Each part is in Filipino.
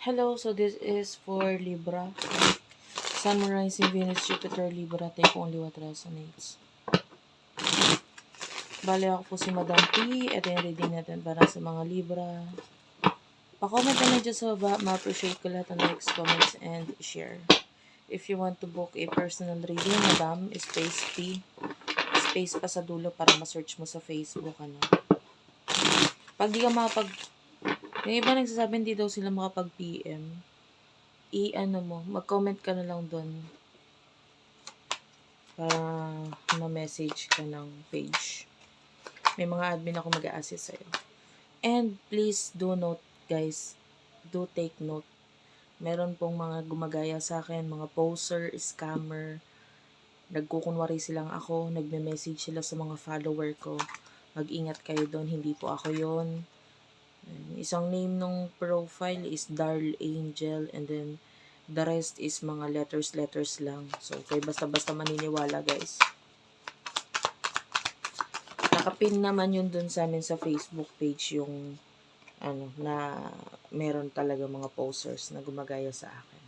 Hello, so this is for Libra. Sun, Moon, Rising, Venus, Jupiter, Libra. Take only what resonates. Bale ako po si Madam P. Ito yung reading natin para sa mga Libra. Pa-comment na dyan sa baba. Ma-appreciate ko lahat ng likes, comments, and share. If you want to book a personal reading, Madam, space P. Space pa sa dulo para ma-search mo sa Facebook. Pag di ka makapag... Yung iba nagsasabi hindi daw sila makapag-PM. Mag-comment ka na lang doon para ma-message ka ng page. May mga admin ako mag-a-assist sa'yo. And please do note, guys. Do take note. Meron pong mga gumagaya sa akin, mga poser, scammer. Nagkukunwari silang ako, nagme-message sila sa mga follower ko. Mag-ingat kayo doon, hindi po ako yon. Isang name ng profile is Darl Angel, and then the rest is mga letters lang. So, kayo basta-basta maniniwala, guys. Nakapin naman yun dun sa amin sa Facebook page yung na meron talaga mga posters na gumagaya sa akin.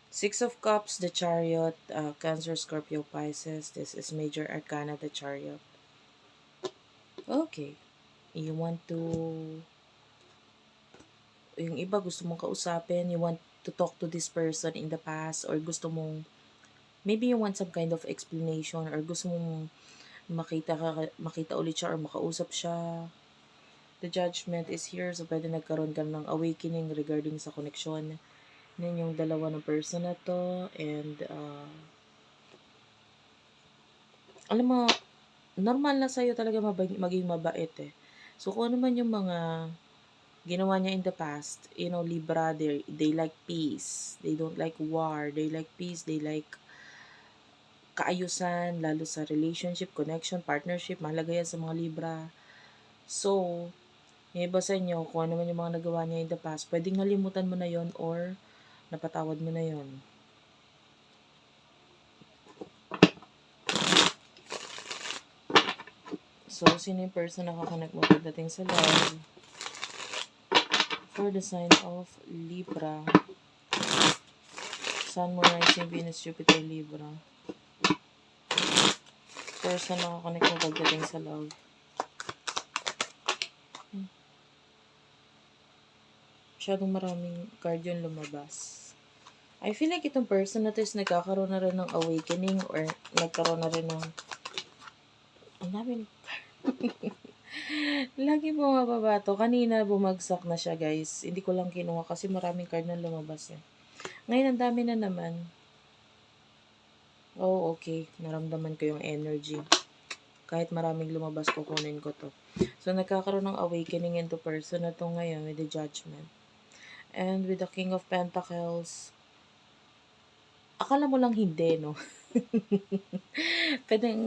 Six of Cups, the Chariot, Cancer, Scorpio, Pisces. This is Major Arcana, the Chariot. Okay. You want to... Yung iba gusto mong kausapin, you want to talk to this person in the past, or gusto mong... Maybe you want some kind of explanation, or gusto mong makita ulit siya or makausap siya. The Judgment is here, so pwede nagkaroon ka ng awakening regarding sa connection ninyong dalawa ng person na to. And alam mo, normal na sa'yo talaga maging mabait eh. So kung ano man yung mga ginawa niya in the past, Libra, they like peace, they don't like war, they like peace, they like kaayusan, lalo sa relationship, connection, partnership, mahalaga yan sa mga Libra. So, yung iba sa inyo, kung ano man yung mga nagawa niya in the past, pwedeng nalimutan mo na yon or napatawad mo na yon. So, sino yung person na kakanak mo pagdating sa love? For the sign of Libra, Sun, Moon, Rising, Venus, Jupiter, Libra. Person na kakanak mo pagdating sa love. Masyadong maraming card yung lumabas. I feel like itong person na to is nagkakaroon na rin ng awakening or nagkaroon na rin ng... Ang dami Lagi bumababa to. Kanina bumagsak na siya, guys. Hindi ko lang kinuha kasi maraming card na lumabas eh. Ngayon, ang dami na naman. Oh, okay. Naramdaman ko yung energy. Kahit maraming lumabas, kukunin ko to. So, nagkakaroon ng awakening into person na to ngayon with the Judgment. And with the King of Pentacles, akala mo lang hindi, no? Pwedeng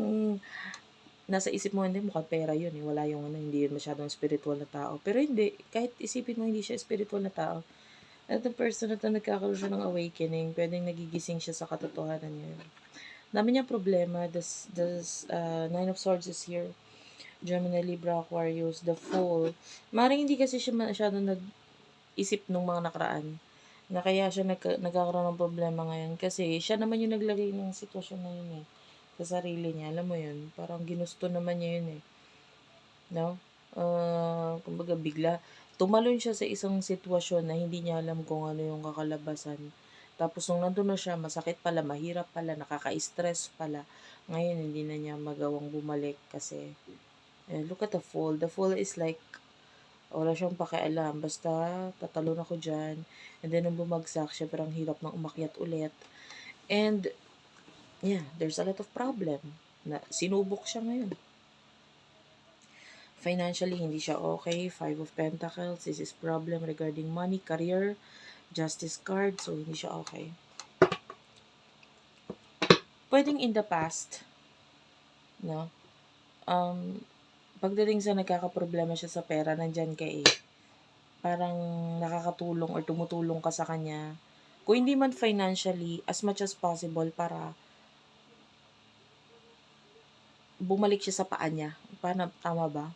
nasa isip mo, hindi, mukhang pera yun eh. Wala yung hindi yun masyadong spiritual na tao. Pero hindi, kahit isipin mo hindi siya spiritual na tao, at the person na to nagkakaroon siya ng awakening, pwedeng nagigising siya sa katotohanan niya. Dami niya problema. Nine of Swords is here. Gemini, Libra, Aquarius, the Fool. Maring hindi kasi siya masyadong nag-isip nung mga nakaraan na kaya siya nagkakaroon ng problema ngayon. Kasi siya naman yung naglagay ng sitwasyon na yun eh. Sa sarili niya. Alam mo yun? Parang ginusto naman niya yun eh. No? Kumbaga bigla. Tumalon siya sa isang sitwasyon na hindi niya alam kung ano yung kakalabasan. Tapos nung nandun na siya, masakit pala, mahirap pala, nakaka-stress pala. Ngayon, hindi na niya magawang bumalik kasi look at the Fool. The Fool is like, wala siyang pakialam. Basta, tatalon ako dyan. And then, nung bumagsak, syempre ang hirap ng umakyat ulit. And, yeah, there's a lot of problem. Sinubok siya ngayon. Financially, hindi siya okay. Five of Pentacles. This is problem regarding money, career, Justice card. So, hindi siya okay. Pwedeng in the past, no? Pagdating sa nagkakaproblema siya sa pera, nandyan ka eh. Parang nakakatulong or tumutulong ka sa kanya. Kung hindi man financially, as much as possible para bumalik siya sa paa niya. Tama ba?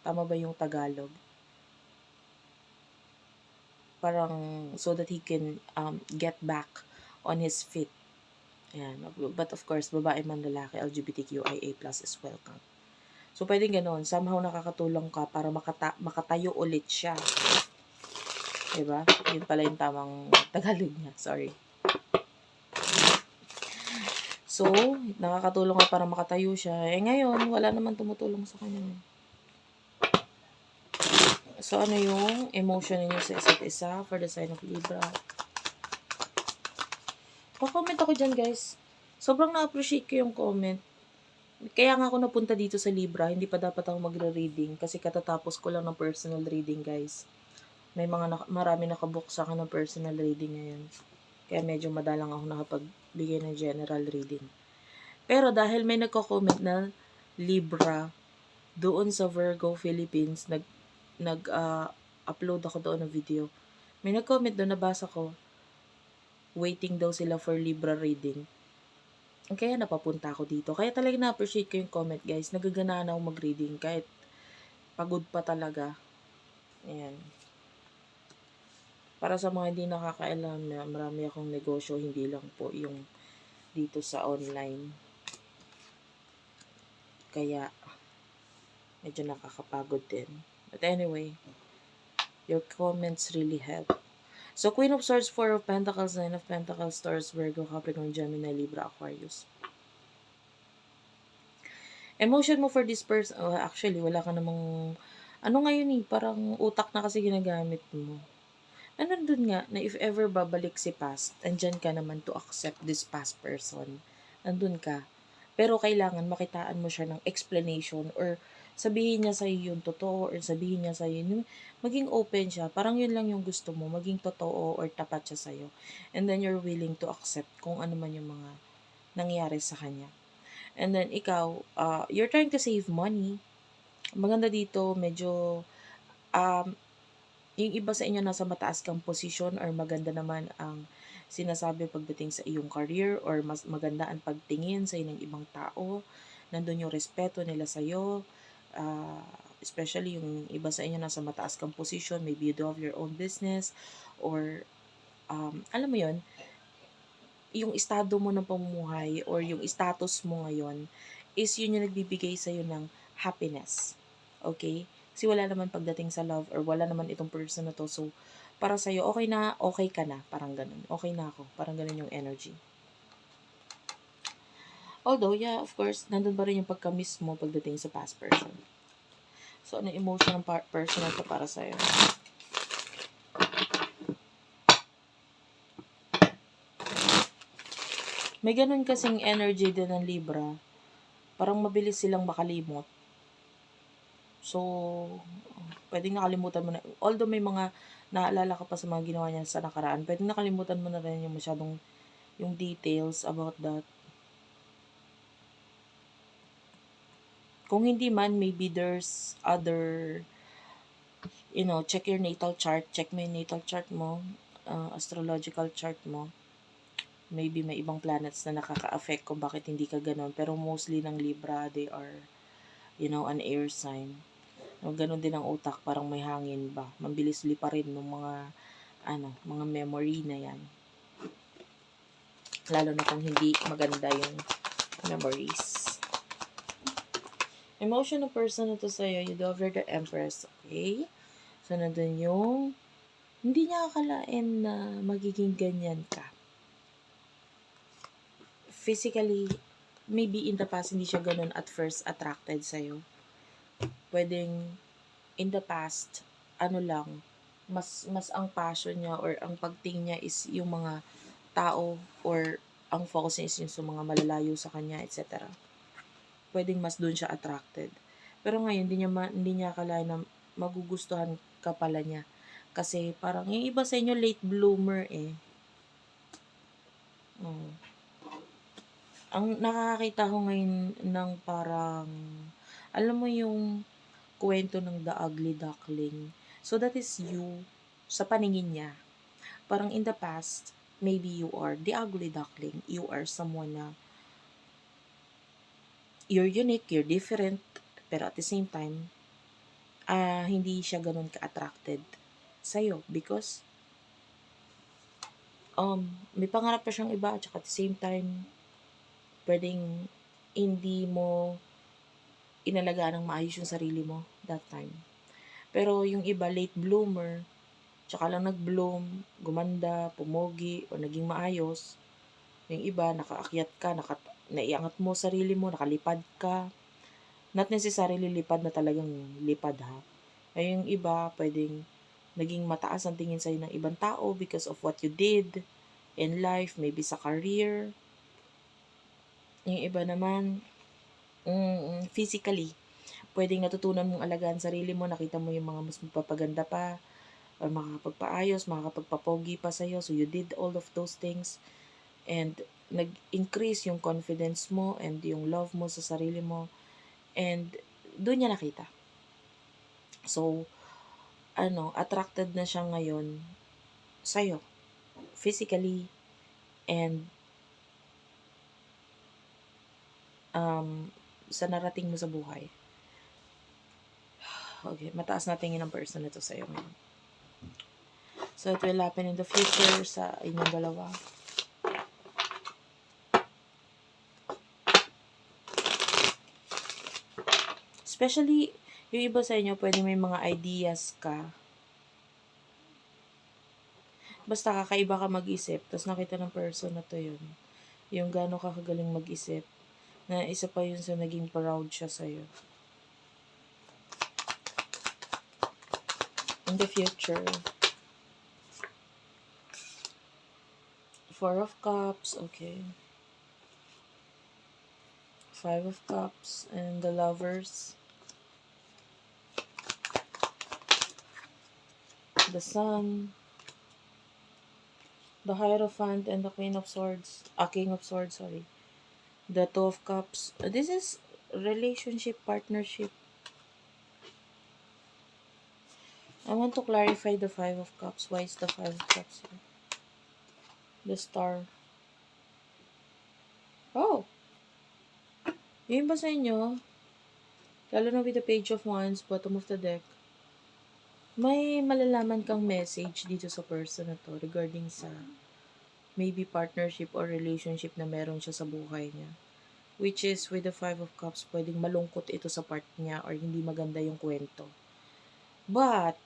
Tama ba yung Tagalog? parang so that he can get back on his feet. Ayan. But of course, babae man lalaki, LGBTQIA+ is welcome. So, pwedeng gano'n. Somehow nakakatulong ka para makatayo ulit siya. Diba? Yun pala yung tamang Tagalog niya. Sorry. So, nakakatulong ka para makatayo siya. Eh ngayon, wala naman tumutulong sa kanya. So, ano yung emotion ninyo sa isa't isa for the sign of Libra? Pa-comment ako dyan, guys. Sobrang na-appreciate ko yung comment. Kaya nga ako napunta dito sa Libra, hindi pa dapat ako magre-reading kasi katatapos ko lang ng personal reading, guys. May marami nakabook sa akin ng personal reading ngayon. Kaya medyo madalang ako nakapagbigay ng general reading. Pero dahil may nagko-comment na Libra doon sa Virgo Philippines, upload ako doon ng video. May nag-comment doon, nabasa ko, waiting daw sila for Libra reading. Kaya napapunta ako dito. Kaya talaga na-appreciate ko yung comment, guys. Nagaganaan ako mag-reading kahit pagod pa talaga. Ayan. Para sa mga hindi nakakaalam na marami akong negosyo, hindi lang po yung dito sa online. Kaya medyo nakakapagod din. But anyway, your comments really help. So, Queen of Swords, Four of Pentacles, Nine of Pentacles, Taurus, Virgo, Capricorn, Gemini, Libra, Aquarius. Emotion mo for this person, actually, wala ka namang, ano ngayon parang utak na kasi ginagamit mo. Nandun nga, na if ever babalik si past, andyan ka naman to accept this past person. Nandun ka. Pero kailangan makitaan mo siya ng explanation or sabihin niya sa'yo yung totoo or sabihin niya sa'yo yung maging open siya. Parang yun lang yung gusto mo, maging totoo or tapat siya sa'yo. And then you're willing to accept kung ano man yung mga nangyari sa kanya. And then ikaw, you're trying to save money. Maganda dito, medyo yung iba sa inyo nasa mataas kang posisyon or maganda naman ang sinasabi pagdating sa iyong career or mas maganda ang pagtingin sa ng ibang tao. Nandun yung respeto nila sa'yo. Especially yung iba sa inyo nasa mataas kang posisyon, maybe you do have your own business or alam mo yon yung estado mo ng pamumuhay or yung status mo ngayon is yun yung nagbibigay sa'yo ng happiness. Okay? Kasi wala naman pagdating sa love or wala naman itong person na to. So, para sa'yo, okay na, okay ka na. Parang ganun. Okay na ako. Parang ganun yung energy. Although, yeah, of course, nandun pa rin yung pagka-miss mo pagdating sa past person. So, ano emotion ng person na to para sa'yo? May ganun kasing energy din ng Libra. Parang mabilis silang makalimot. So, pwedeng nakalimutan mo na. Although may mga naalala ka pa sa mga ginawa niya sa nakaraan, pwedeng nakalimutan mo na rin yung masyadong yung details about that. Kung hindi man, maybe there's other, check your natal chart. Check mo yung natal chart mo, astrological chart mo. Maybe may ibang planets na nakaka-affect kung bakit hindi ka ganon. Pero mostly ng Libra, they are, an air sign. Ganon din ang utak, parang may hangin ba. Mabilis liparin ng mga memory na yan. Lalo na kung hindi maganda yung memories. Emotion ng person na to sa'yo, you do over the Empress, okay? So, nandun yung, hindi niya akalain na magiging ganyan ka. Physically, maybe in the past, hindi siya ganun at first attracted sa'yo. Pwedeng, in the past, mas ang passion niya or ang pagtingin niya is yung mga tao or ang focus niya is yung sa mga malalayo sa kanya, etc. Pwedeng mas doon siya attracted. Pero ngayon, hindi niya akalain na magugustuhan ka pala niya. Kasi parang yung iba sa inyo late bloomer eh. Ang nakakakita ko ngayon ng parang, alam mo yung kwento ng The Ugly Duckling. So that is you sa paningin niya. Parang in the past, maybe you are the ugly duckling. You are someone na you're unique, you're different, pero at the same time, hindi siya ganun ka-attracted sa'yo because may pangarap pa siyang iba at saka at the same time, pwedeng hindi mo inalagaan ng maayos yung sarili mo that time. Pero yung iba, late bloomer, tsaka lang nag-bloom, gumanda, pumogi, o naging maayos. Yung iba, nakaakyat ka, naiangat mo sarili mo, nakalipad ka. Not necessarily lipad na talagang lipad ha. Ay yung iba, pwedeng naging mataas ang tingin sa'yo ng ibang tao because of what you did in life, maybe sa career. Yung iba naman, physically, pwedeng natutunan mong alagaan sarili mo, nakita mo yung mga mas magpapaganda pa, or makakapagpaayos, makakapagpapogi pa sa'yo. So, you did all of those things. And nag-increase yung confidence mo and yung love mo sa sarili mo. And doon niya nakita. So, attracted na siya ngayon sa'yo. Physically and sa narating mo sa buhay. Okay, mataas na tingin ng person na to sa'yo ngayon. So, it will happen in the future sa inyong dalawa. Especially, yung iba sa inyo, pwede may mga ideas ka. Basta kakaiba ka mag-isip, tapos nakita ng person na to yun. Yung gano'n ka kagaling mag-isip, na isa pa yun sa naging proud siya sa'yo. In the future, Four of Cups, okay. Five of Cups, and the Lovers. The Sun. The Hierophant and the Queen of Swords. King of Swords, sorry. The Two of Cups. This is relationship, partnership. I want to clarify the Five of Cups. Why is the Five of Cups here? The Star. Oh! Yung iba sa inyo, lalo na with the Page of Wands, bottom of the deck, may malalaman kang message dito sa person na to regarding sa maybe partnership or relationship na meron siya sa buhay niya. Which is, with the Five of Cups, pwedeng malungkot ito sa part niya or hindi maganda yung kwento. But,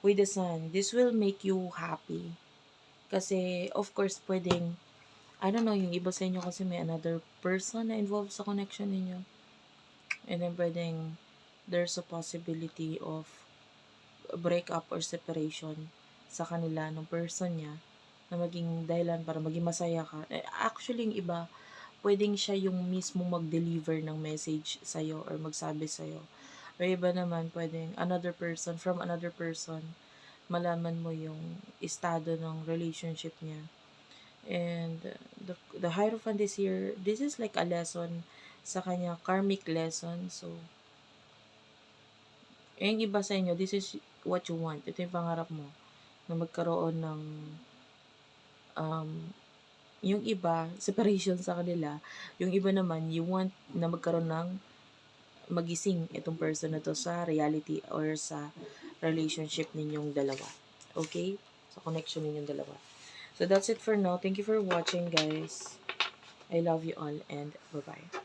with the Sun, this will make you happy. Kasi, of course, pwedeng, I don't know, yung iba sa inyo kasi may another person na involved sa connection ninyo. And then, pwedeng, there's a possibility of breakup or separation sa kanila ng person niya na maging dahilan para maging masaya ka. Actually, yung iba, pwedeng siya yung mismo mag-deliver ng message sa'yo or magsabi sa'yo. Or iba naman, pwedeng from another person, malaman mo yung estado ng relationship niya. And the Hierophant is here. This is like a lesson sa kanya, karmic lesson. So, yung iba sa inyo, this is what you want. Ito yung pangarap mo na magkaroon ng yung iba, separation sa kanila. Yung iba naman, you want na magkaroon ng magising itong person na to sa reality or sa relationship ninyong dalawa. Okay? Sa connection ninyong dalawa. So, that's it for now. Thank you for watching, guys. I love you all and bye-bye.